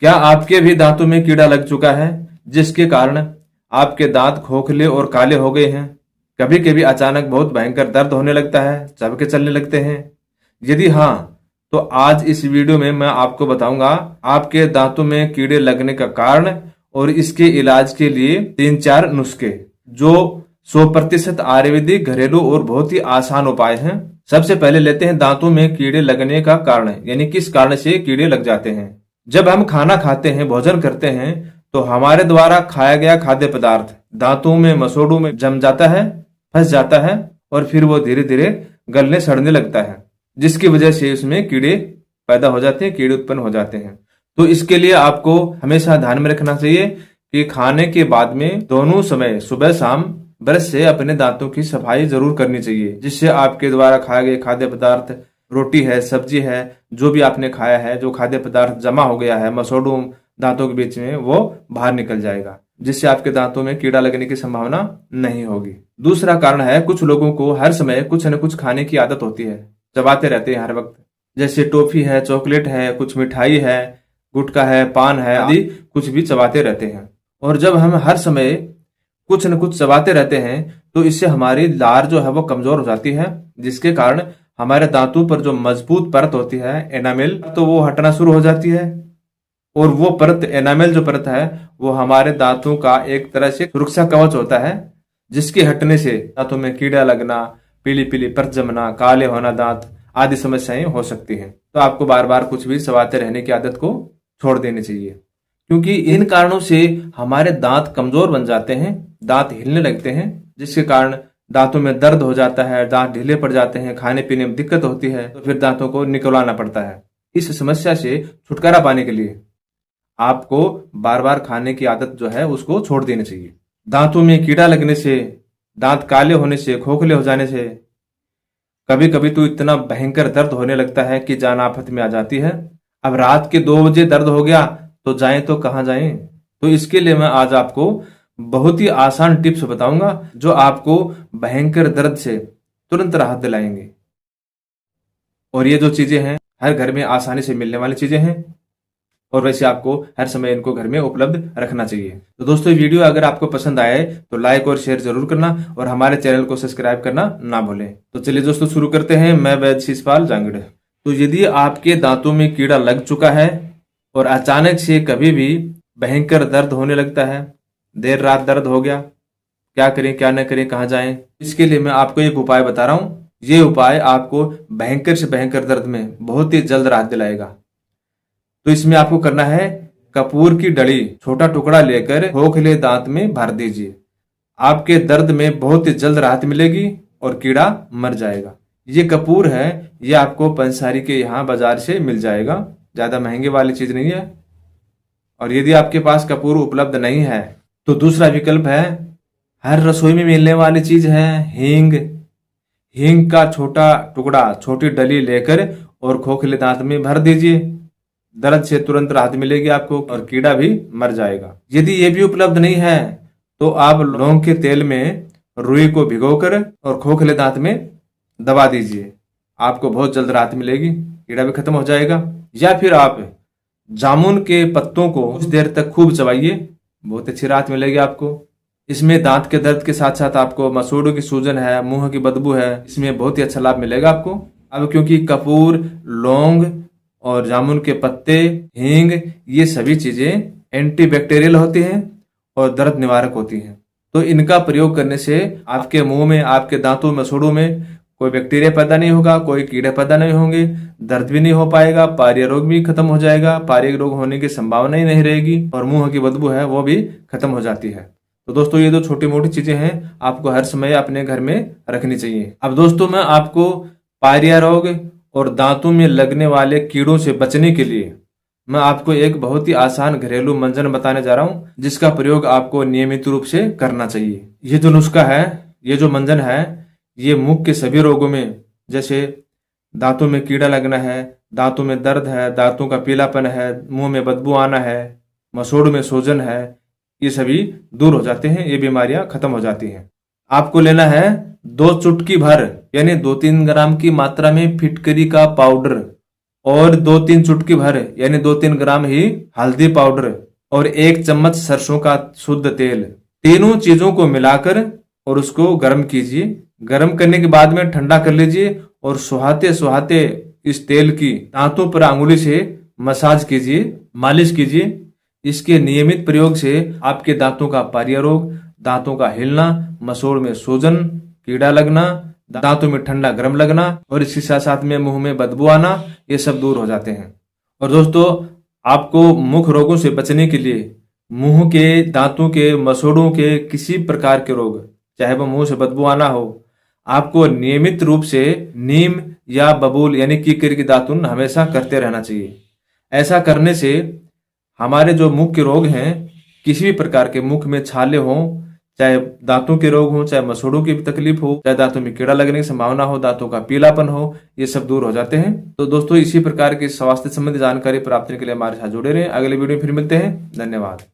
क्या आपके भी दांतों में कीड़ा लग चुका है जिसके कारण आपके दांत खोखले और काले हो गए हैं? कभी कभी अचानक बहुत भयंकर दर्द होने लगता है, चबके चलने लगते हैं। यदि हाँ, तो आज इस वीडियो में मैं आपको बताऊंगा आपके दांतों में कीड़े लगने का कारण और इसके इलाज के लिए 3-4 नुस्खे जो 100% आयुर्वेदिक, घरेलू और बहुत ही आसान उपाय हैं। सबसे पहले लेते हैं दांतों में कीड़े लगने का कारण, यानी किस कारण से कीड़े लग जाते हैं। जब हम खाना खाते हैं, भोजन करते हैं, तो हमारे द्वारा खाया गया खाद्य पदार्थ दांतों में, मसोड़ों में जम जाता है, फंस जाता है और फिर वो धीरे धीरे गलने सड़ने लगता है, जिसकी वजह से उसमें कीड़े पैदा हो जाते हैं, कीड़े उत्पन्न हो जाते हैं। तो इसके लिए आपको हमेशा ध्यान में रखना चाहिए कि खाने के बाद में दोनों समय, सुबह शाम, ब्रश से अपने दांतों की सफाई जरूर करनी चाहिए, जिससे आपके द्वारा खाए गए खाद्य पदार्थ, रोटी है, सब्जी है, जो भी आपने खाया है, जो खाद्य पदार्थ जमा हो गया है मसोड़ों दांतों के बीच में, वो बाहर निकल जाएगा, जिससे आपके दांतों में कीड़ा लगने की संभावना नहीं होगी। दूसरा कारण है, कुछ लोगों को हर समय कुछ न कुछ खाने की आदत होती है, चबाते रहते हैं हर वक्त। जैसे टॉफी है, चॉकलेट है, कुछ मिठाई है, गुटखा है, पान है आदि कुछ भी चबाते रहते हैं। और जब हम हर समय कुछ न कुछ चबाते रहते हैं तो इससे हमारी लार जो है वो कमजोर हो जाती है, जिसके कारण हमारे दांतों पर जो मजबूत परत होती है एनामेल, तो वो हटना शुरू हो जाती है। और वो परत, एनामेल जो परत है, वो हमारे दांतों का एक तरह से सुरक्षा कवच होता है, जिसके हटने से दांतों में कीड़ा लगना, पीली पीली परत जमना, काले होना दांत आदि समस्याएं हो सकती हैं। तो आपको बार बार कुछ भी चबाते रहने की आदत को छोड़ देनी चाहिए, क्योंकि इन कारणों से हमारे दांत कमजोर बन जाते हैं, दांत हिलने लगते हैं, जिसके कारण दांतों में दर्द हो जाता है, दांत ढीले पड़ जाते हैं, खाने पीने में दिक्कत होती है, तो फिर दांतों को निकलवाना पड़ता है। इस समस्या से छुटकारा पाने के लिए आपको बार बार खाने की आदत जो है उसको छोड़ देनी चाहिए। दांतों में कीड़ा लगने से, दांत काले होने से, खोखले हो जाने से कभी कभी तो इतना भयंकर दर्द होने लगता है कि जान आफत में आ जाती है। अब रात के 2 बजे दर्द हो गया तो जाएं तो कहां जाएं। तो इसके लिए मैं आज आपको बहुत ही आसान टिप्स बताऊंगा जो आपको भयंकर दर्द से तुरंत राहत दिलाएंगे। और ये जो चीजें हैं हर घर में आसानी से मिलने वाली चीजें हैं, और वैसे आपको हर समय इनको घर में उपलब्ध रखना चाहिए। तो दोस्तों, वीडियो अगर आपको पसंद आए तो लाइक और शेयर जरूर करना और हमारे चैनल को सब्सक्राइब करना ना भूलें। तो चलिए दोस्तों, शुरू करते हैं। मैं वैद्य शिषपाल जांगड़। तो यदि आपके दांतों में कीड़ा लग चुका है और अचानक से कभी भी भयंकर दर्द होने लगता है, देर रात दर्द हो गया, क्या करें क्या न करें, कहाँ जाएं, इसके लिए मैं आपको एक उपाय बता रहा हूं। ये उपाय आपको भयंकर से भयंकर दर्द में बहुत ही जल्द राहत दिलाएगा। तो इसमें आपको करना है, कपूर की डली छोटा टुकड़ा लेकर खोखले दांत में भर दीजिए। आपके दर्द में बहुत ही जल्द राहत मिलेगी और कीड़ा मर जाएगा। ये कपूर है, ये आपको पंसारी के यहाँ बाजार से मिल जाएगा, ज्यादा महंगे वाली चीज नहीं है। और यदि आपके पास कपूर उपलब्ध नहीं है तो दूसरा विकल्प है, हर रसोई में मिलने वाली चीज है हींग। हींग का छोटा टुकड़ा, छोटी डली लेकर और खोखले दांत में भर दीजिए। दर्द से तुरंत राहत मिलेगी आपको और कीड़ा भी मर जाएगा। यदि ये भी उपलब्ध नहीं है तो आप लौंग के तेल में रुई को भिगोकर और खोखले दांत में दबा दीजिए। आपको बहुत जल्द राहत मिलेगी, कीड़ा भी खत्म हो जाएगा। या फिर आप जामुन के पत्तों को कुछ देर तक खूब चबाइए, बहुत अच्छी राहत मिलेगी आपको। इसमें दांत के दर्द के साथ साथ आपको मसूड़ों की सूजन है, मुंह की बदबू है, इसमें बहुत ही अच्छा लाभ मिलेगा आपको। अब क्योंकि कपूर, लौंग और जामुन के पत्ते, हींग, ये सभी चीजें एंटीबैक्टीरियल होती हैं और दर्द निवारक होती हैं, तो इनका प्रयोग करने से आपके मुंह में, आपके दांतों, मसूड़ों में कोई बैक्टीरिया पैदा नहीं होगा, कोई कीड़े पैदा नहीं होंगे, दर्द भी नहीं हो पाएगा, पार्य रोग भी खत्म हो जाएगा, पार्य रोग होने की संभावना ही नहीं रहेगी और मुंह की बदबू है वो भी खत्म हो जाती है। तो दोस्तों, ये जो छोटी मोटी चीजें हैं आपको हर समय अपने घर में रखनी चाहिए। अब दोस्तों, मैं आपको पार्य रोग और दांतों में लगने वाले कीड़ों से बचने के लिए मैं आपको एक बहुत ही आसान घरेलू मंजन बताने जा रहा हूं, जिसका प्रयोग आपको नियमित रूप से करना चाहिए। ये जो नुस्खा है, ये जो मंजन है, ये मुख के सभी रोगों में, जैसे दांतों में कीड़ा लगना है, दांतों में दर्द है, दांतों का पीलापन है, मुंह में बदबू आना है, मसूड़ में सूजन है, ये सभी दूर हो जाते हैं, ये बीमारियां खत्म हो जाती हैं। आपको लेना है 2 चुटकी भर, यानी 2-3 ग्राम की मात्रा में फिटकरी का पाउडर और 2-3 चुटकी भर यानी 2-3 ग्राम ही हल्दी पाउडर और 1 चम्मच सरसों का शुद्ध तेल, तीनों चीजों को मिलाकर और उसको गर्म कीजिए। गर्म करने के बाद में ठंडा कर लीजिए और सुहाते सुहाते इस तेल की दांतों पर अंगुली से मसाज कीजिए, मालिश कीजिए। इसके नियमित प्रयोग से आपके दांतों का पारिया रोग, दांतों का हिलना, मसोड़ में सूजन, कीड़ा लगना, दांतों में ठंडा गर्म लगना और इसके साथ साथ में मुंह में बदबू आना, ये सब दूर हो जाते हैं। और दोस्तों, आपको मुख रोगों से बचने के लिए मुंह के, दांतों के, मसोड़ों के किसी प्रकार के रोग, चाहे वो मुंह से बदबू आना हो, आपको नियमित रूप से नीम या बबूल यानी कीकर की दातुन हमेशा करते रहना चाहिए। ऐसा करने से हमारे जो मुख के रोग हैं, किसी भी प्रकार के मुख में छाले हों, चाहे दांतों के रोग हो, चाहे मसूड़ों की तकलीफ हो, चाहे दांतों में कीड़ा लगने की संभावना हो, दांतों का पीलापन हो, ये सब दूर हो जाते हैं। तो दोस्तों, इसी प्रकार की स्वास्थ्य संबंधी जानकारी प्राप्त करने के लिए हमारे साथ जुड़े रहें। अगले वीडियो में फिर मिलते हैं। धन्यवाद।